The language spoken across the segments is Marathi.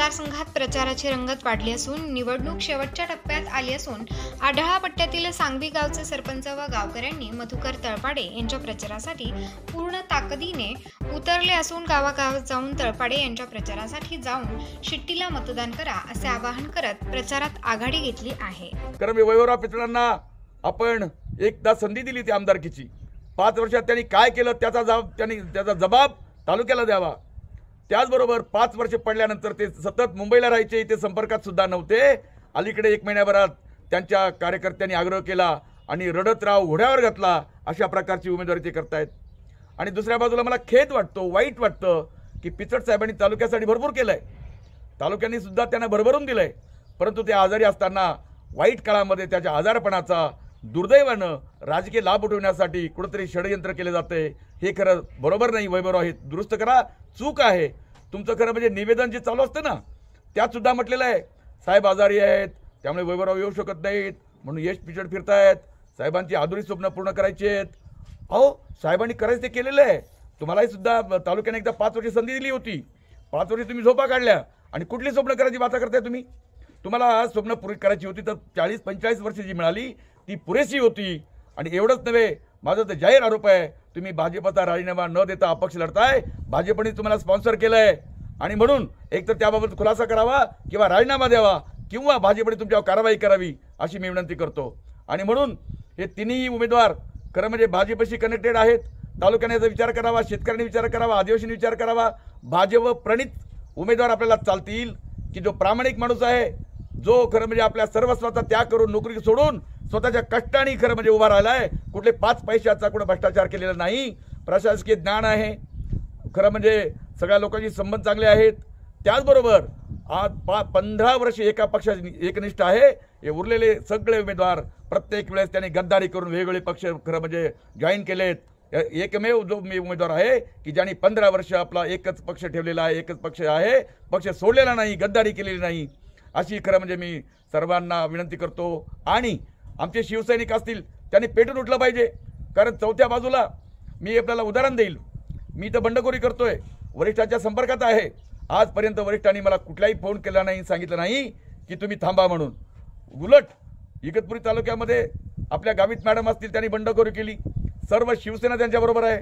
मतदारसंघात प्रचाराची रंगत वाढली असून निवडणूक शेवटच्या टप्प्यात आली असून आढळा पट्ट्यातील सांगवी गावचे सरपंच व गावकऱ्यांनी मधुकर तळपाडे यांच्या प्रचारासाठी पूर्ण ताकदीने उतरले असून गावागावात जाऊन तळपाडे यांच्या प्रचारासाठी जाऊन शिट्टीला मतदान करा असे आवाहन करत प्रचारात आघाडी घेतली आहे। कारण वैभवराव पिचडांना आपण एकदा संधी दिली ती आमदारकीची, 5 वर्षात त्यांनी काय केलं त्याचा जबाब तालुक्याला द्यावा। त्याचबरोबर 5 वर्ष पडल्यानंतर ते सतत मुंबईला राहायचे, इथे संपर्कात सुद्धा नव्हते। अलीकडे 1 महिन्याभरात त्यांच्या कार्यकर्त्यांनी आग्रह केला आणि रडत राव घोड्यावर घातला, अशा प्रकारची उमेदवारी ते करतायत। आणि दुसऱ्या बाजूला मला खेद वाटतो, वाईट वाटतं की पिचड साहेबांनी तालुक्यासाठी भरपूर केलंय, तालुक्यांनी सुद्धा त्यांना भरभरून दिलंय, परंतु ते आजारी असताना वाईट काळामध्ये त्याच्या आजारपणाचा दुर्दैवानं राजकीय लाभ उठवण्यासाठी कुठेतरी षडयंत्र केले जाते। हे खरं बरोबर नाही। वैभवराव हे दुरुस्त करा, चूक आहे तुमचं। खरं म्हणजे निवेदन जे चालू असतं ना, त्यात सुद्धा म्हटलेलं आहे साहेब आजारी आहेत त्यामुळे वैभवराव येऊ शकत नाहीत म्हणून यश पिचड फिरतायत, साहेबांची अधुरी स्वप्न पूर्ण करायची आहेत। अहो साहेबांनी करायचं ते केलेलं आहे। तुम्हालाही सुद्धा तालुक्याने एकदा 5 वर्ष संधी दिली होती, 5 वर्ष तुम्ही झोपा काढल्या आणि कुठली स्वप्न करायची वाचा करताय तुम्ही? तुम्हाला स्वप्न पूर्ण करायची होती तर 40-45 वर्ष जी मिळाली ती पुरेशी होती। आणि एवढंच नव्हे, माझा तर जाहीर आरोप आहे तुम्ही भाजपचा राजीनामा न देता अपक्ष लढताय। भाजपने तुम्हाला स्पॉन्सर केलंय आणि म्हणून एक तर त्याबाबत खुलासा करावा किंवा राजीनामा द्यावा किंवा भाजपने तुमच्यावर कारवाई करावी अशी मी विनंती करतो। आणि म्हणून हे तिन्ही उमेदवार खरं म्हणजे भाजपशी कनेक्टेड आहेत। तालुक्याने याचा विचार करावा, शेतकऱ्यांनी विचार करावा, आदिवासींनी विचार करावा। भाजप प्रणित उमेदवार आपल्याला चालतील की जो प्रामाणिक माणूस आहे, जो खरं म्हणजे आपल्या सर्वस्वाचा त्याग करून नोकरी सोडून स्वतःच्या कष्टाने खरं म्हणजे उभा राहिलाय, कुठले 5 पैशाचा कुठे भ्रष्टाचार केलेला नाही, प्रशासकीय ज्ञान आहे, खरं म्हणजे सगळ्या लोकांशी संबंध चांगले आहेत। त्याचबरोबर आज 15 वर्ष एका पक्षाची एकनिष्ठ आहे। हे उरलेले सगळे उमेदवार प्रत्येक वेळेस त्यांनी गद्दारी करून वेगवेगळे पक्ष खरं म्हणजे जॉईन केलेत। एकमेव जो मी उमेदवार आहे की ज्यांनी 15 वर्ष आपला एकच पक्ष ठेवलेला आहे, एकच पक्ष आहे, पक्ष सोडलेला नाही, गद्दारी केलेली नाही, अशी खरं म्हणजे मी सर्वांना विनंती करतो। आणि आमचे शिवसैनिक असतील त्यांनी पेटून उठलं पाहिजे, कारण चौथ्या बाजूला मी आपल्याला उदाहरण देईल। मी तर बंडखोरी करतोय, वरिष्ठांच्या संपर्कात आहे, आजपर्यंत वरिष्ठांनी मला कुठलाही फोन केला नाही, सांगितलं नाही की तुम्ही थांबा म्हणून। उलट इगतपुरी तालुक्यामध्ये आपल्या गावित मॅडम असतील त्यांनी बंडखोरी केली, सर्व शिवसेना त्यांच्याबरोबर आहे।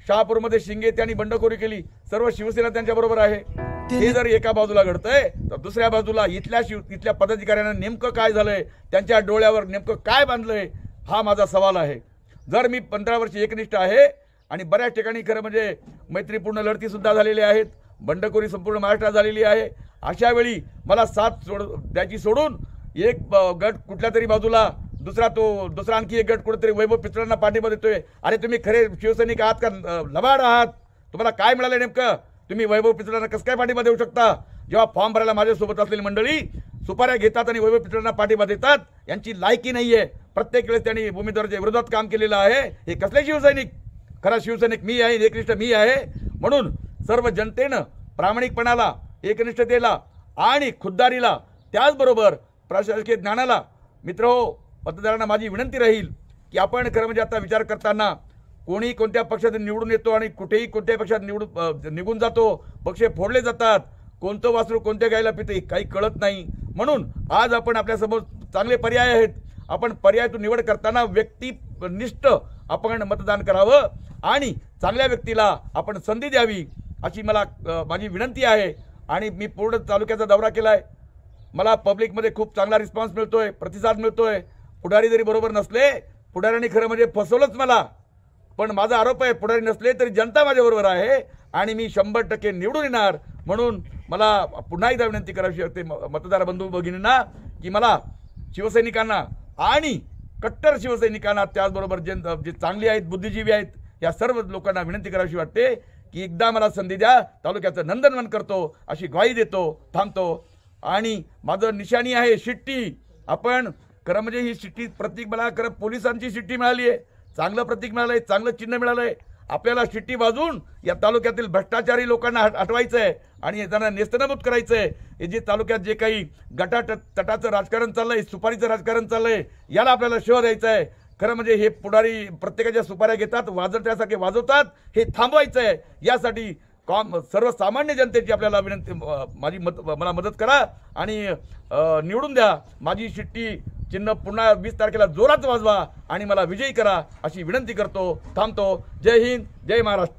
शहापूरमध्ये शिंगे त्यांनी बंडखोरी केली, सर्व शिवसेना त्यांच्याबरोबर आहे। हे जर एका बाजूला घडतंय तर दुसऱ्या बाजूला इथल्या पदाधिकाऱ्यांना नेमकं काय झालंय, त्यांच्या डोळ्यावर नेमकं काय बांधलंय, हा माझा सवाल आहे। जर मी 15 वर्ष एकनिष्ठ आहे आणि बऱ्याच ठिकाणी खरं म्हणजे मैत्रीपूर्ण लढती सुद्धा झालेल्या आहेत, बंडखोरी संपूर्ण महाराष्ट्रात झालेली आहे, अशा वेळी मला साथ द्यायची सोडून एक गट कुठल्या तरी बाजूला, दुसरा आणखी एक गट कुठेतरी वैभव पिचडांना पाठिंबा देतोय। अरे तुम्ही खरे शिवसैनिक आहात का लबाड आहात? तुम्हाला काय मिळालं नेमकं? तुम्ही वैभव पिचडांना कसं काय पाठिंबा देऊ शकता? जेव्हा फॉर्म भरायला माझ्यासोबत असलेली मंडळी सुपाऱ्या घेतात आणि वैभव पिचडांना पाठिंबा देतात, यांची लायकी नाहीये। प्रत्येक वेळेस त्यांनी उमेदवाराच्या विरोधात काम केलेलं आहे। हे कसले शिवसैनिक? खरा शिवसैनिक मी आहे, एकनिष्ठ मी आहे। म्हणून सर्व जनतेनं प्रामाणिकपणाला, एकनिष्ठतेला आणि खुद्दारीला, त्याचबरोबर प्रशासकीय ज्ञानाला, मित्रहो मतदारांना माझी विनंती राहील की आपण खरं म्हणजे आता विचार करताना कोणी कोणत्या पक्षात निवडून येतो आणि कुठेही कोणत्या पक्षात निघून जातो, पक्ष फोडले जातात, कोणतं वासरू कोणत्या गायला पिते काही कळत नाही। म्हणून आज आपण आपल्यासमोर चांगले पर्याय आहेत, आपण पर्यायातून निवड करताना व्यक्तिनिष्ठ आपण मतदान करावं आणि चांगल्या व्यक्तीला आपण संधी द्यावी अशी मला माझी विनंती आहे। आणि मी पूर्ण तालुक्याचा दौरा केलाय, मला पब्लिकमध्ये खूप चांगला रिस्पॉन्स मिळतोय, प्रतिसाद मिळतोय। पुढारी जरी बरोबर नसले, पुढाऱ्यांनी खरं म्हणजे फसवलंच मला, पण माझा आरोप आहे पुढारी नसले तरी जनता माझ्याबरोबर आहे आणि मी 100% निवडून येणार। म्हणून मला पुन्हा एकदा विनंती करावी वाटते मतदार बंधू भगिनींना की मला शिवसैनिकांना आणि कट्टर शिवसैनिकांना, त्याचबरोबर जे चांगली आहेत, बुद्धिजीवी आहेत, या सर्व लोकांना विनंती करावी वाटते की एकदा मला संधी द्या, तालुक्याचं नंदनवन करतो अशी ग्वाही देतो, थांबतो। आणि माझं निशाणी आहे शिट्टी। आपण खरं म्हणजे ही शिट्टी प्रतीक, मला खरं पोलिसांची शिट्टी मिळाली आहे, चांगलं प्रतीक मिळालंय, चांगलं चिन्ह मिळालंय। आपल्याला शिट्टी वाजवून या तालुक्यातील भ्रष्टाचारी लोकांना हटवायचं आहे आणि त्यांना नेस्तनाबूत करायचं आहे। हे जे तालुक्यात जे काही गटातटाचं राजकारण चाललंय, सुपारीचं राजकारण चाललंय, याला आपल्याला शोध द्यायचा आहे। खरं म्हणजे हे पुढारी प्रत्येकाच्या सुपाऱ्या घेतात, वाजवण्यासारखे वाजवतात, हे थांबवायचं आहे। यासाठी सर्वसामान्य जनतेची आपल्याला विनंती, मला मदत करा आणि निवडून द्या. माझी शिट्टी चिन्ह पुन्हा 20 तारखेला जोरात वाजवा आणि मला विजयी करा अशी विनंती करतो. थांबतो. जय हिंद, जय महाराष्ट्र.